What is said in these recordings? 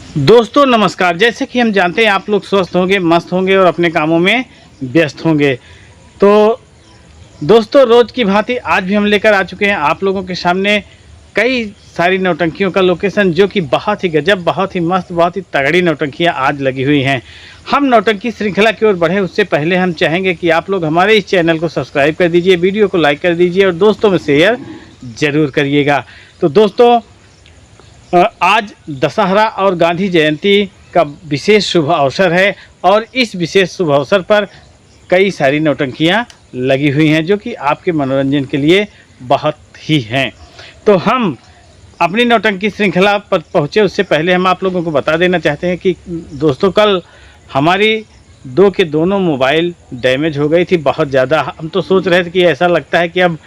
दोस्तों नमस्कार। जैसे कि हम जानते हैं आप लोग स्वस्थ होंगे, मस्त होंगे और अपने कामों में व्यस्त होंगे। तो दोस्तों रोज़ की भांति आज भी हम लेकर आ चुके हैं आप लोगों के सामने कई सारी नौटंकियों का लोकेशन, जो कि बहुत ही गजब, बहुत ही मस्त, बहुत ही तगड़ी नौटंकियां आज लगी हुई हैं। हम नौटंकी श्रृंखला की ओर बढ़े उससे पहले हम चाहेंगे कि आप लोग हमारे इस चैनल को सब्सक्राइब कर दीजिए, वीडियो को लाइक कर दीजिए और दोस्तों में शेयर ज़रूर करिएगा। तो दोस्तों आज दशहरा और गांधी जयंती का विशेष शुभ अवसर है और इस विशेष शुभ अवसर पर कई सारी नौटंकियां लगी हुई हैं जो कि आपके मनोरंजन के लिए बहुत ही हैं। तो हम अपनी नौटंकी श्रृंखला पर पहुँचे उससे पहले हम आप लोगों को बता देना चाहते हैं कि दोस्तों कल हमारी दो के दोनों मोबाइल डैमेज हो गई थी बहुत ज़्यादा। हम तो सोच रहे थे कि ऐसा लगता है कि अब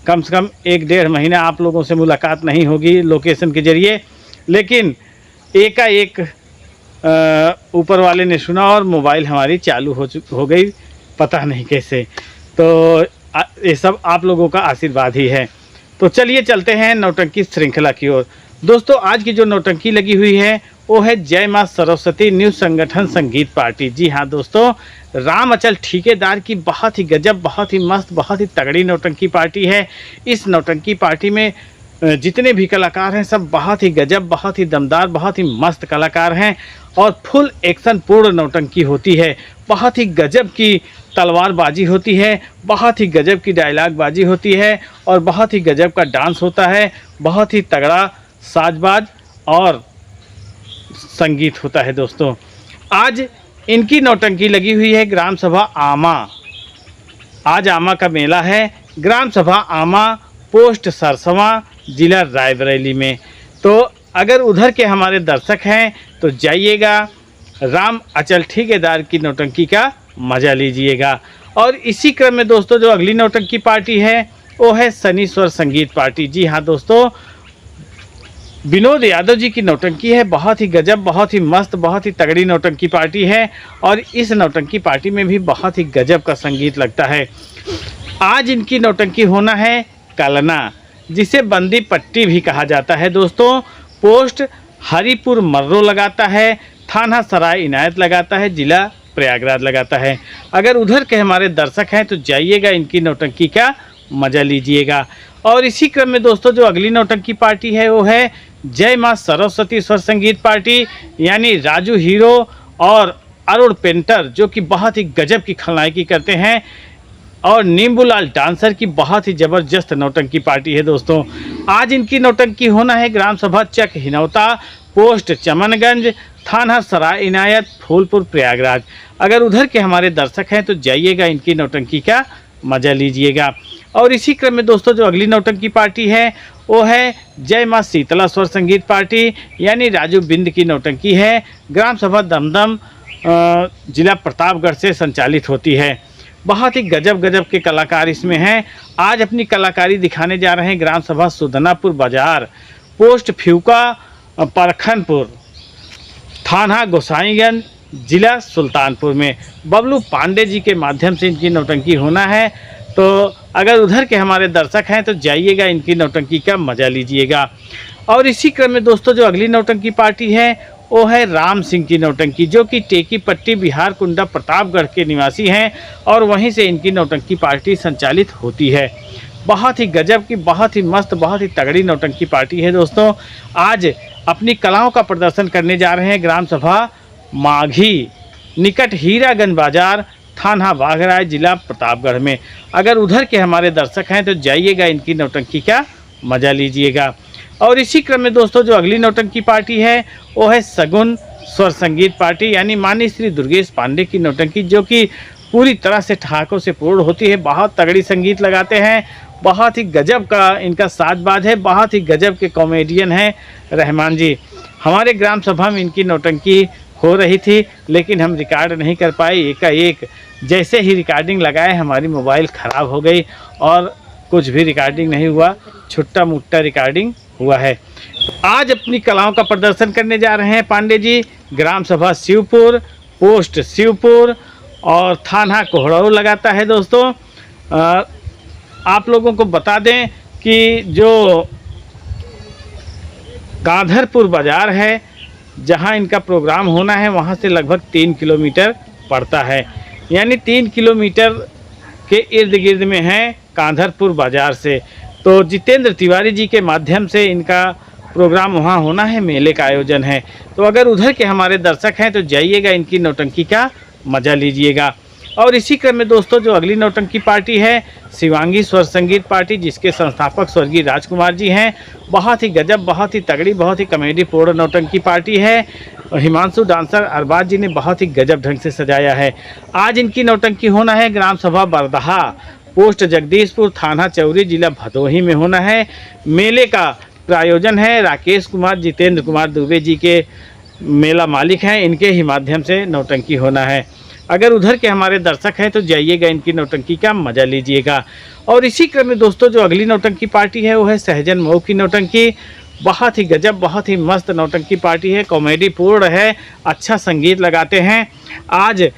कम से कम 1-1.5 महीना आप लोगों से मुलाकात नहीं होगी लोकेशन के ज़रिए, लेकिन एकाएक ऊपर वाले ने सुना और मोबाइल हमारी चालू हो गई, पता नहीं कैसे। तो ये सब आप लोगों का आशीर्वाद ही है। तो चलिए चलते हैं नौटंकी श्रृंखला की ओर। दोस्तों आज की जो नौटंकी लगी हुई है वो है जय मां सरस्वती न्यू संगठन संगीत पार्टी। जी हाँ दोस्तों, राम अचल ठेकेदार की बहुत ही गजब, बहुत ही मस्त, बहुत ही तगड़ी नौटंकी पार्टी है। इस नौटंकी पार्टी में जितने भी कलाकार हैं सब बहुत ही गजब, बहुत ही दमदार, बहुत ही मस्त कलाकार हैं और फुल एक्शन पूर्ण नौटंकी होती है। बहुत ही गजब की तलवारबाजी होती है, बहुत ही गजब की डायलॉगबाजी होती है और बहुत ही गजब का डांस होता है। बहुत ही तगड़ा साजबाज और संगीत होता है। दोस्तों आज इनकी नौटंकी लगी हुई है ग्राम सभा आमा। आज आमा का मेला है, ग्राम सभा आमा, पोस्ट सरसवा, जिला रायबरेली में। तो अगर उधर के हमारे दर्शक हैं तो जाइएगा, राम अचल ठेकेदार की नौटंकी का मज़ा लीजिएगा। और इसी क्रम में दोस्तों जो अगली नौटंकी पार्टी है वो है शनिश्वर संगीत पार्टी। जी हाँ दोस्तों, विनोद यादव जी की नौटंकी है, बहुत ही गजब, बहुत ही मस्त, बहुत ही तगड़ी नौटंकी पार्टी है और इस नौटंकी पार्टी में भी बहुत ही गजब का संगीत लगता है। आज इनकी नौटंकी होना है कलना, जिसे बंदी पट्टी भी कहा जाता है। दोस्तों पोस्ट हरिपुर मर्रो लगाता है, थाना सराय इनायत लगाता है, जिला प्रयागराज लगाता है। अगर उधर के हमारे दर्शक हैं तो जाइएगा, इनकी नौटंकी का मज़ा लीजिएगा। और इसी क्रम में दोस्तों जो अगली नौटंकी पार्टी है वो है जय मां सरस्वती स्वर संगीत पार्टी, यानी राजू हीरो और अरुण पेंटर जो कि बहुत ही गजब की खलनायकी करते हैं और नींबूलाल डांसर की बहुत ही ज़बरदस्त नौटंकी पार्टी है। दोस्तों आज इनकी नौटंकी होना है ग्राम सभा चक हिनौता, पोस्ट चमनगंज, थाना सराय इनायत, फूलपुर प्रयागराज। अगर उधर के हमारे दर्शक हैं तो जाइएगा, इनकी नौटंकी का मज़ा लीजिएगा। और इसी क्रम में दोस्तों जो अगली नौटंकी पार्टी है वो है जय मां शीतला स्वर संगीत पार्टी, यानी राजू बिंद की नौटंकी है, ग्राम सभा दमदम, जिला प्रतापगढ़ से संचालित होती है। बहुत ही गजब गजब के कलाकार इसमें हैं। आज अपनी कलाकारी दिखाने जा रहे हैं ग्राम सभा सुदनापुर बाजार, पोस्ट फ्यूका परखनपुर, थाना गोसाईगंज, जिला सुल्तानपुर में। बबलू पांडे जी के माध्यम से इनकी नौटंकी होना है। तो अगर उधर के हमारे दर्शक हैं तो जाइएगा, इनकी नौटंकी का मज़ा लीजिएगा। और इसी क्रम में दोस्तों जो अगली नौटंकी पार्टी है वो है राम सिंह की नौटंकी, जो कि टेकी पट्टी बिहार कुंडा प्रतापगढ़ के निवासी हैं और वहीं से इनकी नौटंकी पार्टी संचालित होती है। बहुत ही गजब की, बहुत ही मस्त, बहुत ही तगड़ी नौटंकी पार्टी है। दोस्तों आज अपनी कलाओं का प्रदर्शन करने जा रहे हैं ग्राम सभा माघी, निकट हीरागंज बाजार, थाना बाघराय, जिला प्रतापगढ़ में। अगर उधर के हमारे दर्शक हैं तो जाइएगा, इनकी नौटंकी का मज़ा लीजिएगा। और इसी क्रम में दोस्तों जो अगली नौटंकी पार्टी है वो है सगुन स्वर संगीत पार्टी, यानी माननीय श्री दुर्गेश पांडे की नौटंकी, जो कि पूरी तरह से ठहाकों से पूर्ण होती है। बहुत तगड़ी संगीत लगाते हैं, बहुत ही गजब का इनका साजबाज है, बहुत ही गजब के कॉमेडियन हैं रहमान जी। हमारे ग्राम सभा में इनकी नौटंकी हो रही थी लेकिन हम रिकॉर्ड नहीं कर पाए। एकाएक जैसे ही रिकॉर्डिंग लगाए हमारी मोबाइल ख़राब हो गई और कुछ भी रिकॉर्डिंग नहीं हुआ, छुट्टा मुट्टा रिकॉर्डिंग हुआ है। आज अपनी कलाओं का प्रदर्शन करने जा रहे हैं पांडे जी, ग्राम सभा शिवपुर, पोस्ट शिवपुर और थाना कोहड़ऊ लगाता है। दोस्तों आप लोगों को बता दें कि जो गांधरपुर बाज़ार है जहां इनका प्रोग्राम होना है वहां से लगभग 3 किलोमीटर पड़ता है। यानी 3 किलोमीटर के इर्द गिर्द में है कांधरपुर बाज़ार से। तो जितेंद्र तिवारी जी के माध्यम से इनका प्रोग्राम वहाँ होना है, मेले का आयोजन है। तो अगर उधर के हमारे दर्शक हैं तो जाइएगा, इनकी नौटंकी का मज़ा लीजिएगा। और इसी क्रम में दोस्तों जो अगली नौटंकी पार्टी है शिवांगी स्वर संगीत पार्टी, जिसके संस्थापक स्वर्गीय राजकुमार जी हैं। बहुत ही गजब, बहुत ही तगड़ी, बहुत ही कॉमेडी पूर्ण नौटंकी पार्टी है। हिमांशु डांसर अरबाज जी ने बहुत ही गजब ढंग से सजाया है। आज इनकी नौटंकी होना है ग्राम सभा बरदहा, पोस्ट जगदीशपुर, थाना चौरी, जिला भदोही में होना है। मेले का प्रायोजन है राकेश कुमार जितेंद्र कुमार दुबे जी के मेला मालिक हैं, इनके ही माध्यम से नौटंकी होना है। अगर उधर के हमारे दर्शक हैं तो जाइएगा, इनकी नौटंकी का मज़ा लीजिएगा। और इसी क्रम में दोस्तों जो अगली नौटंकी पार्टी है वो है सहजन मऊ की नौटंकी। बहुत ही गजब, बहुत ही मस्त नौटंकी पार्टी है, कॉमेडी पूर्ण है, अच्छा संगीत लगाते हैं। आज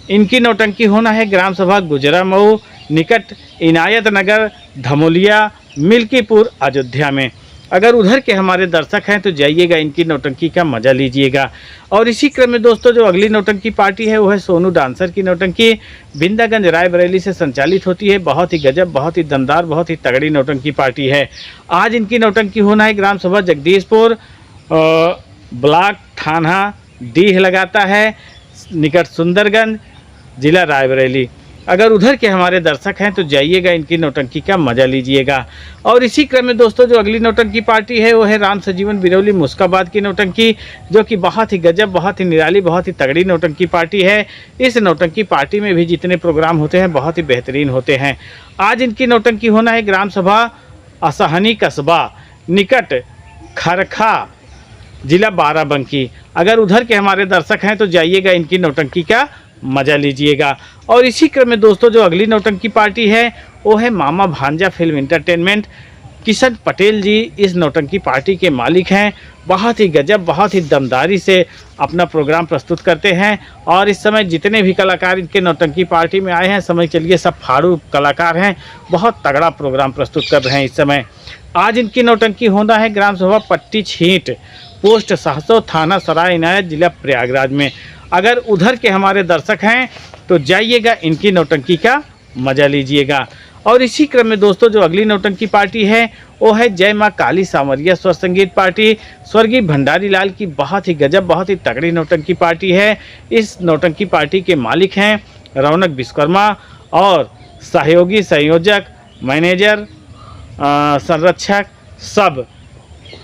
इनकी नौटंकी होना है ग्राम सभा गुजरा मऊ, निकट इनायत नगर, धमोलिया, मिल्कीपुर, अयोध्या में। अगर उधर के हमारे दर्शक हैं तो जाइएगा, इनकी नौटंकी का मज़ा लीजिएगा। और इसी क्रम में दोस्तों जो अगली नौटंकी पार्टी है वो है सोनू डांसर की नौटंकी, बिंदागंज रायबरेली से संचालित होती है। बहुत ही गजब, बहुत ही दमदार, बहुत ही तगड़ी नौटंकी पार्टी है। आज इनकी नौटंकी होना है ग्राम सभा जगदीशपुर, ब्लॉक थाना डीह लगाता है, निकट सुंदरगंज, जिला रायबरेली। अगर उधर के हमारे दर्शक हैं तो जाइएगा, इनकी नौटंकी का मज़ा लीजिएगा। और इसी क्रम में दोस्तों जो अगली नौटंकी पार्टी है वो है राम सजीवन बिरौली मुस्काबाद की नौटंकी, जो कि बहुत ही गजब, बहुत ही निराली, बहुत ही तगड़ी नौटंकी पार्टी है। इस नौटंकी पार्टी में भी जितने प्रोग्राम होते हैं बहुत ही बेहतरीन होते हैं। आज इनकी नौटंकी होना है ग्राम सभा असहनी कस्बा, निकट खरखा, जिला बाराबंकी। अगर उधर के हमारे दर्शक हैं तो जाइएगा, इनकी नौटंकी का मज़ा लीजिएगा। और इसी क्रम में दोस्तों जो अगली नौटंकी पार्टी है वो है मामा भांजा फिल्म एंटरटेनमेंट। किशन पटेल जी इस नौटंकी पार्टी के मालिक हैं। बहुत ही गजब, बहुत ही दमदारी से अपना प्रोग्राम प्रस्तुत करते हैं। और इस समय जितने भी कलाकार इनके नौटंकी पार्टी में आए हैं, समझ चलिए सब फाड़ू कलाकार हैं, बहुत तगड़ा प्रोग्राम प्रस्तुत कर रहे हैं इस समय। आज इनकी नौटंकी होना है ग्राम सभा पट्टी छींट, पोस्ट सहसो, थाना सराय इनायत, जिला प्रयागराज में। अगर उधर के हमारे दर्शक हैं तो जाइएगा, इनकी नौटंकी का मज़ा लीजिएगा। और इसी क्रम में दोस्तों जो अगली नौटंकी पार्टी है वो है जय माँ काली सांवरिया स्वर संगीत पार्टी, स्वर्गीय भंडारी लाल की बहुत ही गजब, बहुत ही तगड़ी नौटंकी पार्टी है। इस नौटंकी पार्टी के मालिक हैं रौनक विश्वकर्मा और सहयोगी संयोजक, मैनेजर, संरक्षक सब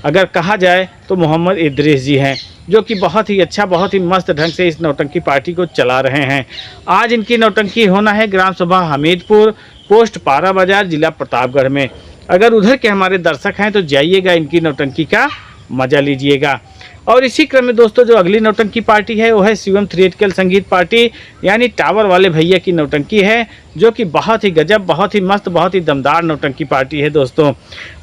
अगर कहा जाए तो मोहम्मद इद्रीस जी हैं, जो कि बहुत ही अच्छा, बहुत ही मस्त ढंग से इस नौटंकी पार्टी को चला रहे हैं। आज इनकी नौटंकी होना है ग्राम सभा हमीदपुर, पोस्ट पारा बाजार, जिला प्रतापगढ़ में। अगर उधर के हमारे दर्शक हैं तो जाइएगा, इनकी नौटंकी का मज़ा लीजिएगा। और इसी क्रम में दोस्तों जो अगली नौटंकी पार्टी है वो है शिवम थिएट्रिकल संगीत पार्टी, यानी टावर वाले भैया की नौटंकी है, जो कि बहुत ही गजब, बहुत ही मस्त, बहुत ही दमदार नौटंकी पार्टी है दोस्तों।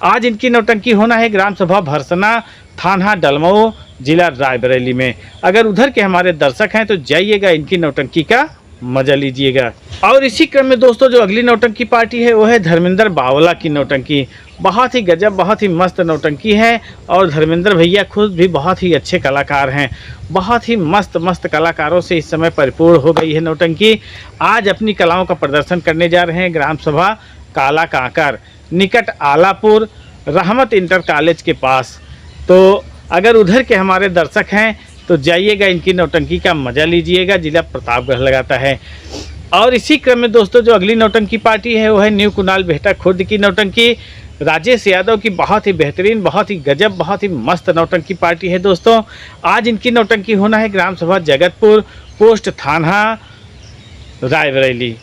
आज इनकी नौटंकी होना है ग्राम सभा भरसना, थाना डलमऊ, जिला रायबरेली में। अगर उधर के हमारे दर्शक हैं तो जाइएगा, इनकी नौटंकी का मज़ा लीजिएगा। और इसी क्रम में दोस्तों जो अगली नौटंकी पार्टी है वो है धर्मेंद्र बावला की नौटंकी। बहुत ही गजब, बहुत ही मस्त नौटंकी है। और धर्मेंद्र भैया खुद भी बहुत ही अच्छे कलाकार हैं। बहुत ही मस्त मस्त कलाकारों से इस समय परिपूर्ण हो गई है नौटंकी। आज अपनी कलाओं का प्रदर्शन करने जा रहे हैं ग्राम सभा काला कांकर, निकट आलापुर, रहमत इंटर कॉलेज के पास। तो अगर उधर के हमारे दर्शक हैं तो जाइएगा, इनकी नौटंकी का मज़ा लीजिएगा, जिला प्रतापगढ़ लगाता है। और इसी क्रम में दोस्तों जो अगली नौटंकी पार्टी है वो है न्यू कुनाल बेहटा खुर्द की नौटंकी, राजेश यादव की बहुत ही बेहतरीन, बहुत ही गजब, बहुत ही मस्त नौटंकी पार्टी है दोस्तों। आज इनकी नौटंकी होना है ग्राम सभा जगतपुर, पोस्ट थाना रायबरेली।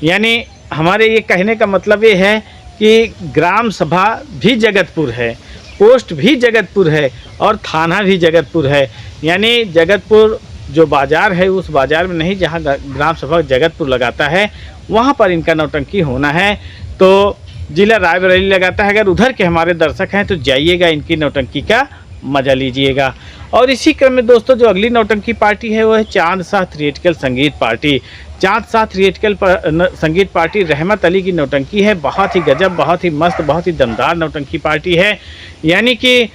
यानी हमारे ये कहने का मतलब ये है कि ग्राम सभा भी जगतपुर है, पोस्ट भी जगतपुर है और थाना भी जगतपुर है। यानी जगतपुर जो बाज़ार है उस बाज़ार में नहीं, जहाँ ग्राम सभा जगतपुर लगाता है वहाँ पर इनका नौटंकी होना है। तो जिला रायबरेली लगाता है। अगर उधर के हमारे दर्शक हैं तो जाइएगा, इनकी नौटंकी का मज़ा लीजिएगा। और इसी क्रम में दोस्तों जो अगली नौटंकी पार्टी है वो है चांद शाह थिएट्रिकल संगीत पार्टी। चांद शाह थिएट्रिकल संगीत पार्टी रहमत अली की नौटंकी है। बहुत ही गजब, बहुत ही मस्त, बहुत ही दमदार नौटंकी पार्टी है। यानी कि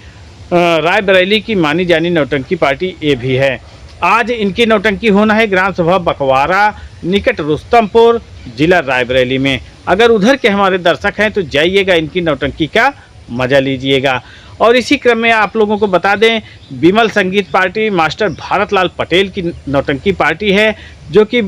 रायबरेली की मानी जानी नौटंकी पार्टी ये भी है। आज इनकी नौटंकी होना है ग्राम सभा बकवारा निकट रुस्तमपुर जिला रायबरेली में। अगर उधर के हमारे दर्शक हैं तो जाइएगा, इनकी नौटंकी का मज़ा लीजिएगा। और इसी क्रम में आप लोगों को बता दें, विमल संगीत पार्टी मास्टर भारत लाल पटेल की नौटंकी पार्टी है, जो कि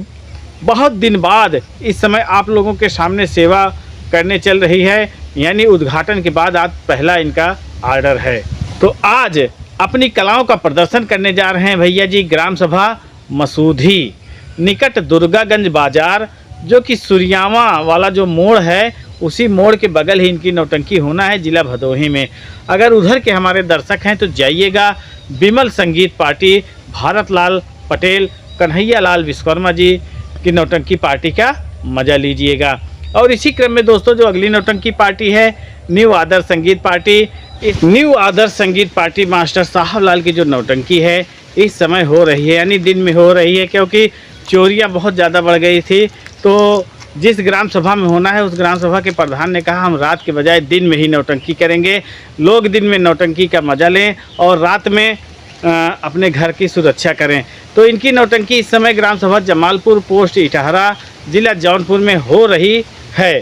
बहुत दिन बाद इस समय आप लोगों के सामने सेवा करने चल रही है। यानी उद्घाटन के बाद आज पहला इनका ऑर्डर है। तो आज अपनी कलाओं का प्रदर्शन करने जा रहे हैं भैया जी ग्राम सभा मसूधी निकट दुर्गागंज बाजार, जो कि सूर्यावा वाला जो मोड़ है उसी मोड़ के बगल ही इनकी नौटंकी होना है जिला भदोही में। अगर उधर के हमारे दर्शक हैं तो जाइएगा, विमल संगीत पार्टी भारत लाल पटेल कन्हैया लाल विश्वकर्मा जी की नौटंकी पार्टी का मज़ा लीजिएगा। और इसी क्रम में दोस्तों जो अगली नौटंकी पार्टी है न्यू आदर्श संगीत पार्टी। इस न्यू आदर्श संगीत पार्टी मास्टर साहब लाल की जो नौटंकी है इस समय हो रही है, यानी दिन में हो रही है, क्योंकि चोरियां बहुत ज़्यादा बढ़ गई थी। तो जिस ग्राम सभा में होना है उस ग्राम सभा के प्रधान ने कहा हम रात के बजाय दिन में ही नौटंकी करेंगे, लोग दिन में नौटंकी का मज़ा लें और रात में अपने घर की सुरक्षा करें। तो इनकी नौटंकी इस समय ग्राम सभा जमालपुर पोस्ट इटहरा जिला जौनपुर में हो रही है।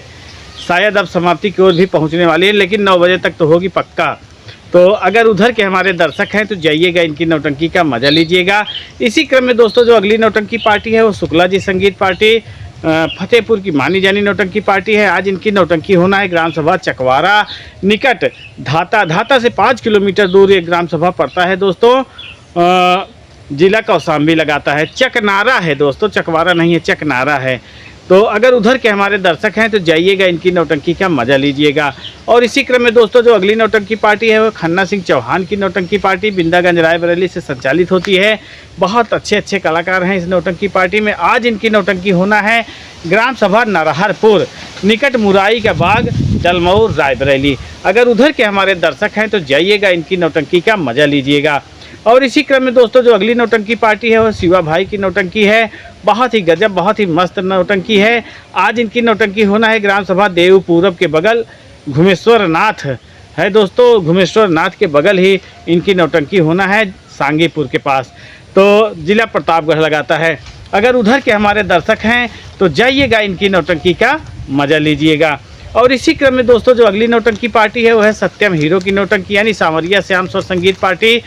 शायद अब समाप्ति की ओर भी पहुंचने वाली है, लेकिन 9 बजे तक तो होगी पक्का। तो अगर उधर के हमारे दर्शक हैं तो जाइएगा, इनकी नौटंकी का मज़ा लीजिएगा। इसी क्रम में दोस्तों जो अगली नौटंकी पार्टी है वो शुक्ला जी संगीत पार्टी फतेहपुर की मानी जानी नौटंकी पार्टी है। आज इनकी नौटंकी होना है ग्राम सभा चकवारा निकट धाता से 5 किलोमीटर दूर ये ग्राम सभा पड़ता है दोस्तों। जिला कौशाम्बी लगाता है, चकनारा है दोस्तों, चकवारा नहीं है, चकनारा है। तो अगर उधर के हमारे दर्शक हैं तो जाइएगा, इनकी नौटंकी का मज़ा लीजिएगा। और इसी क्रम में दोस्तों जो अगली नौटंकी पार्टी है वो खन्ना सिंह चौहान की नौटंकी पार्टी बिंदागंज रायबरेली से संचालित होती है। बहुत अच्छे अच्छे कलाकार हैं इस नौटंकी पार्टी में। आज इनकी नौटंकी होना है ग्राम सभा नरहरपुर निकट मुराई का बाग जलमऊ रायबरेली। अगर उधर के हमारे दर्शक हैं तो जाइएगा, इनकी नौटंकी का मज़ा लीजिएगा। और इसी क्रम में दोस्तों जो अगली नौटंकी पार्टी है वो शिवा भाई की नौटंकी है। बहुत ही गजब, बहुत ही मस्त नौटंकी है। आज इनकी नौटंकी होना है ग्राम सभा देव पूरब के बगल घुमेश्वर नाथ है दोस्तों, घुमेश्वर नाथ के बगल ही इनकी नौटंकी होना है सांगीपुर के पास। तो जिला प्रतापगढ़ लगाता है। अगर उधर के हमारे दर्शक हैं तो जाइएगा, इनकी नौटंकी का मज़ा लीजिएगा। और इसी क्रम में दोस्तों जो अगली नौटंकी पार्टी है वो है सत्यम हीरो की नौटंकी, यानी सांवरिया श्याम स्वर संगीत पार्टी।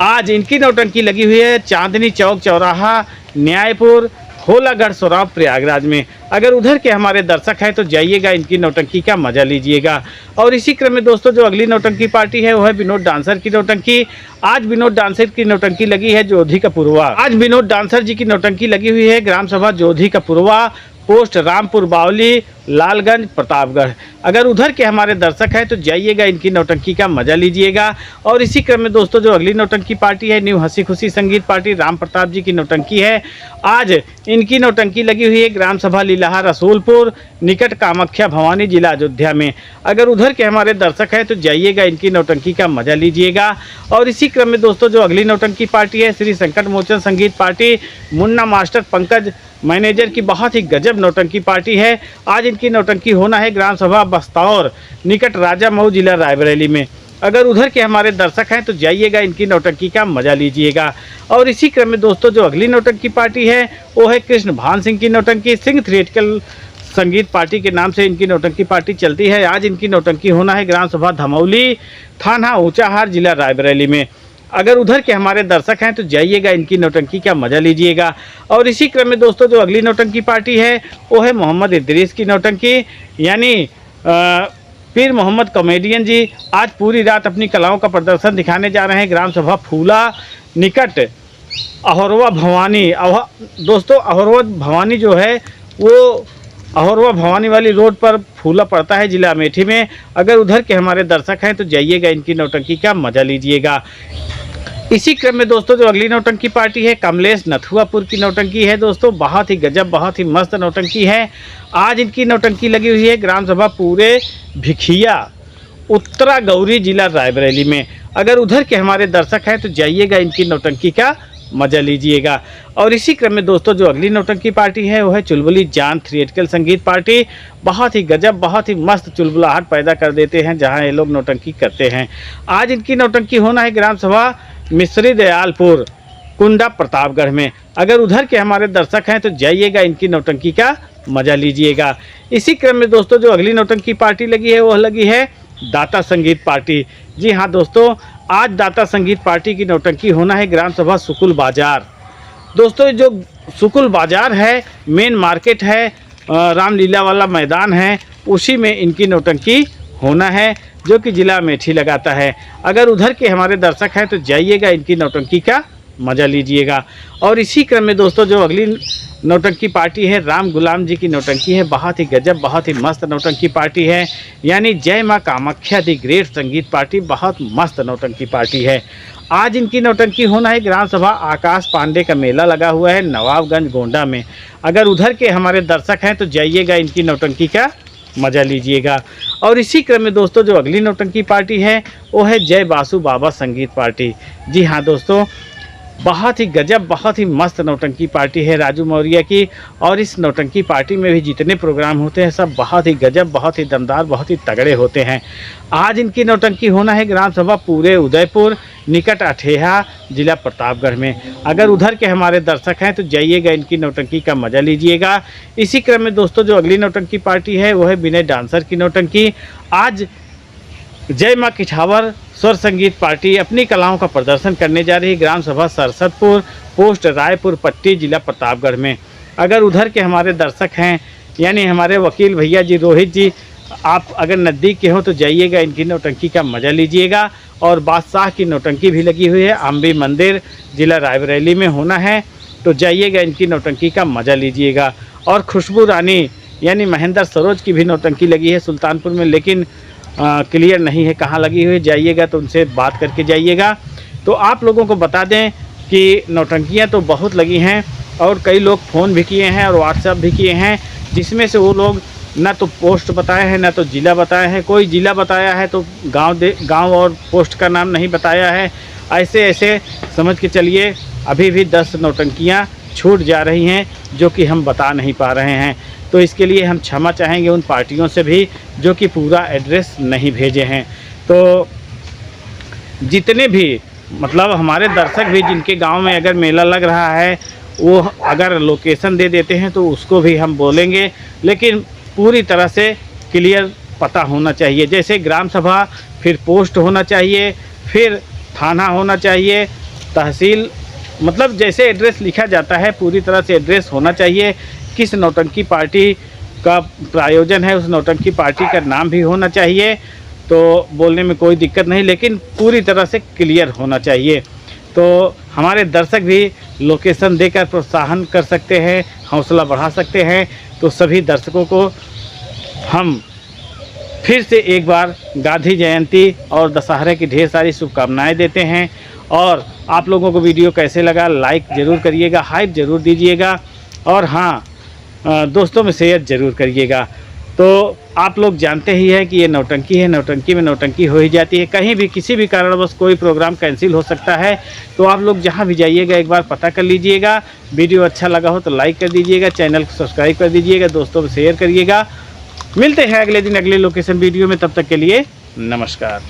आज इनकी नौटंकी लगी हुई है चांदनी चौक चौराहा न्यायपुर होलागढ़ सोराव प्रयागराज में। अगर उधर के हमारे दर्शक हैं तो जाइएगा, इनकी नौटंकी का मज़ा लीजिएगा। और इसी क्रम में दोस्तों जो अगली नौटंकी पार्टी है वो है विनोद डांसर की नौटंकी। आज विनोद डांसर की नौटंकी लगी है जोधी का पुरवा। आज विनोद डांसर जी की नौटंकी लगी हुई है ग्राम सभा जोधी का पुरवा पोस्ट रामपुर बावली लालगंज प्रतापगढ़। अगर उधर के हमारे दर्शक हैं तो जाइएगा, इनकी नौटंकी का मज़ा लीजिएगा। और इसी क्रम में दोस्तों जो अगली नौटंकी पार्टी है न्यू हंसी खुशी संगीत पार्टी राम प्रताप जी की नौटंकी है। आज इनकी नौटंकी लगी हुई है ग्राम सभा लीलाहा रसूलपुर निकट कामाख्या भवानी जिला अयोध्या में। अगर उधर के हमारे दर्शक हैं तो जाइएगा, इनकी नौटंकी का मज़ा लीजिएगा। और इसी क्रम में दोस्तों जो अगली नौटंकी पार्टी है श्री संकट मोचन संगीत party Munna master Pankaj manager की बहुत ही गजब नौटंकी पार्टी है। आज इनकी नौटंकी होना है ग्राम सभा बस्तौर निकट राजा मऊ जिला रायबरेली में। अगर उधर के हमारे दर्शक हैं तो जाइएगा, इनकी नौटंकी का मज़ा लीजिएगा। और इसी क्रम में दोस्तों जो अगली नौटंकी पार्टी है वो है कृष्ण भान सिंह की नौटंकी। सिंह थिएटिकल संगीत पार्टी के नाम से इनकी नौटंकी पार्टी चलती है। आज इनकी नौटंकी होना है ग्राम सभा धमौली थाना ऊंचाहार जिला रायबरेली में। अगर उधर के हमारे दर्शक हैं तो जाइएगा, इनकी नौटंकी का मज़ा लीजिएगा। और इसी क्रम में दोस्तों जो अगली नौटंकी पार्टी है वो है मोहम्मद इद्रीस की नौटंकी, यानी पीर मोहम्मद कॉमेडियन जी। आज पूरी रात अपनी कलाओं का प्रदर्शन दिखाने जा रहे हैं ग्राम सभा फूला निकट अहोरवा भवानी। दोस्तों अहोरवा भवानी जो है वो अहोरवा भवानी वाली रोड पर फूला पड़ता है जिला अमेठी में। अगर उधर के हमारे दर्शक हैं तो जाइएगा, इनकी नौटंकी का मज़ा लीजिएगा। इसी क्रम में दोस्तों जो अगली नौटंकी पार्टी है कमलेश नथुआपुर की नौटंकी है दोस्तों। बहुत ही गजब, बहुत ही मस्त नौटंकी है। आज इनकी नौटंकी लगी हुई है ग्राम सभा पूरे भिखिया उत्तरा गौरी जिला रायबरेली में। अगर उधर के हमारे दर्शक हैं तो जाइएगा, इनकी नौटंकी का मज़ा लीजिएगा। और इसी क्रम में दोस्तों जो अगली नौटंकी पार्टी है वो है चुलबुली जान थिएट्रिकल संगीत पार्टी। बहुत ही गजब, बहुत ही मस्त चुलबुलाहट पैदा कर देते हैं जहां ये लोग नौटंकी करते हैं। आज इनकी नौटंकी होना है ग्राम सभा मिश्री दयालपुर कुंडा प्रतापगढ़ में। अगर उधर के हमारे दर्शक हैं तो जाइएगा, इनकी नौटंकी का मज़ा लीजिएगा। इसी क्रम में दोस्तों जो अगली नौटंकी पार्टी लगी है वह लगी है दाता संगीत पार्टी। जी हाँ दोस्तों, आज दाता संगीत पार्टी की नौटंकी होना है ग्राम सभा सुकुल बाजार। दोस्तों जो सुकुल बाजार है, मेन मार्केट है, रामलीला वाला मैदान है, उसी में इनकी नौटंकी होना है जो कि ज़िला अमेठी लगाता है। अगर उधर के हमारे दर्शक हैं तो जाइएगा, इनकी नौटंकी का मज़ा लीजिएगा। और इसी क्रम में दोस्तों जो अगली नौटंकी पार्टी है राम गुलाम जी की नौटंकी है। बहुत ही गजब, बहुत ही मस्त नौटंकी पार्टी है, यानी जय माँ कामाख्या दी ग्रेट संगीत पार्टी। बहुत मस्त नौटंकी पार्टी है। आज इनकी नौटंकी होना है ग्राम सभा आकाश पांडे का मेला लगा हुआ है नवाबगंज गोंडा में। अगर उधर के हमारे दर्शक हैं तो जाइएगा, इनकी नौटंकी का मज़ा लीजिएगा। और इसी क्रम में दोस्तों जो अगली नौटंकी पार्टी है वो है जय बासु बाबा संगीत पार्टी। जी हाँ दोस्तों, बहुत ही गजब, बहुत ही मस्त नौटंकी पार्टी है राजू मौर्य की। और इस नौटंकी पार्टी में भी जितने प्रोग्राम होते हैं सब बहुत ही गजब, बहुत ही दमदार, बहुत ही तगड़े होते हैं। आज इनकी नौटंकी होना है ग्राम सभा पूरे उदयपुर निकट अठेहा जिला प्रतापगढ़ में। अगर उधर के हमारे दर्शक हैं तो जाइएगा, इनकी नौटंकी का मज़ा लीजिएगा। इसी क्रम में दोस्तों जो अगली नौटंकी पार्टी है वो है विनय डांसर की नौटंकी। आज जय माँ किठावर स्वर संगीत पार्टी अपनी कलाओं का प्रदर्शन करने जा रही है ग्राम सभा सरसदपुर पोस्ट रायपुर पट्टी जिला प्रतापगढ़ में। अगर उधर के हमारे दर्शक हैं यानी हमारे वकील भैया जी रोहित जी, आप अगर नज़दीक के हो तो जाइएगा, इनकी नौटंकी का मज़ा लीजिएगा। और बादशाह की नौटंकी भी लगी हुई है अम्बी मंदिर जिला रायबरेली में होना है, तो जाइएगा, इनकी नौटंकी का मज़ा लीजिएगा। और खुशबू रानी यानी महेंद्र सरोज की भी नौटंकी लगी है सुल्तानपुर में, लेकिन क्लियर नहीं है कहाँ लगी हुई। जाइएगा तो उनसे बात करके जाइएगा। तो आप लोगों को बता दें कि नौटंकियाँ तो बहुत लगी हैं और कई लोग फ़ोन भी किए हैं और व्हाट्सएप भी किए हैं, जिसमें से वो लोग ना तो पोस्ट बताए हैं ना तो ज़िला बताए हैं। कोई ज़िला बताया है तो गांव और पोस्ट का नाम नहीं बताया है। ऐसे समझ के चलिए अभी भी 10 नौटंकियाँ छूट जा रही हैं जो कि हम बता नहीं पा रहे हैं। तो इसके लिए हम क्षमा चाहेंगे उन पार्टियों से भी जो कि पूरा एड्रेस नहीं भेजे हैं। तो जितने भी मतलब हमारे दर्शक भी जिनके गांव में अगर मेला लग रहा है वो अगर लोकेशन दे देते हैं तो उसको भी हम बोलेंगे, लेकिन पूरी तरह से क्लियर पता होना चाहिए। जैसे ग्राम सभा, फिर पोस्ट होना चाहिए, फिर थाना होना चाहिए, तहसील, मतलब जैसे एड्रेस लिखा जाता है पूरी तरह से एड्रेस होना चाहिए। किस नौटंकी पार्टी का प्रायोजन है उस नौटंकी पार्टी का नाम भी होना चाहिए। तो बोलने में कोई दिक्कत नहीं, लेकिन पूरी तरह से क्लियर होना चाहिए। तो हमारे दर्शक भी लोकेशन देकर प्रोत्साहन कर सकते हैं, हौसला बढ़ा सकते हैं। तो सभी दर्शकों को हम फिर से एक बार गांधी जयंती और दशहरे की ढेर सारी शुभकामनाएं देते हैं। और आप लोगों को वीडियो कैसे लगा लाइक ज़रूर करिएगा, हाइप ज़रूर दीजिएगा, और हाँ दोस्तों में शेयर ज़रूर करिएगा। तो आप लोग जानते ही हैं कि ये नौटंकी है, नौटंकी में नौटंकी हो ही जाती है। कहीं भी किसी भी कारणवश कोई प्रोग्राम कैंसिल हो सकता है। तो आप लोग जहाँ भी जाइएगा एक बार पता कर लीजिएगा। वीडियो अच्छा लगा हो तो लाइक कर दीजिएगा, चैनल को सब्सक्राइब कर दीजिएगा, दोस्तों में शेयर करिएगा। मिलते हैं अगले दिन अगले लोकेशन वीडियो में, तब तक के लिए नमस्कार।